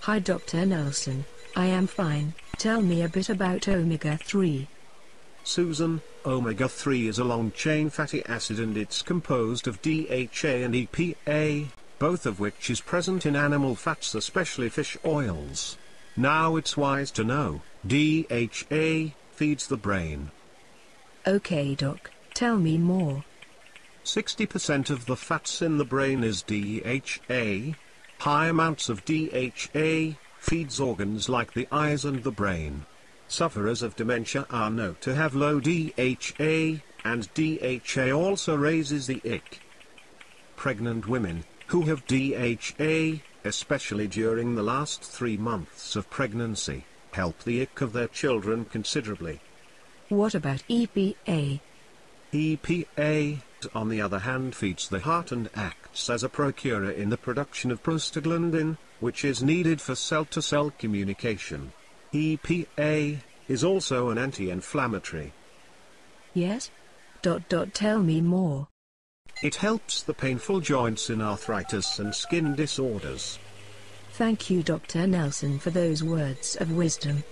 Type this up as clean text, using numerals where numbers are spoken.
Hi Dr. Nelson, I am fine. Tell me a bit about omega-3. Susan, omega-3 is a long-chain fatty acid and it's composed of DHA and EPA, both of which is present in animal fats, especially fish oils. Now it's wise to know, DHA feeds the brain. Okay doc, tell me more. 60% of the fats in the brain is DHA. High amounts of DHA feeds organs like the eyes and the brain. Sufferers of dementia are known to have low DHA, and DHA also raises the ick. Pregnant women, who have DHA, especially during the last 3 months of pregnancy, help the ick of their children considerably. What about EPA? EPA, on the other hand, feeds the heart and acts as a procurer in the production of prostaglandin, which is needed for cell-to-cell communication. EPA is also an anti-inflammatory. Yes? Tell me more. It helps the painful joints in arthritis and skin disorders. Thank you Dr. Nelson for those words of wisdom.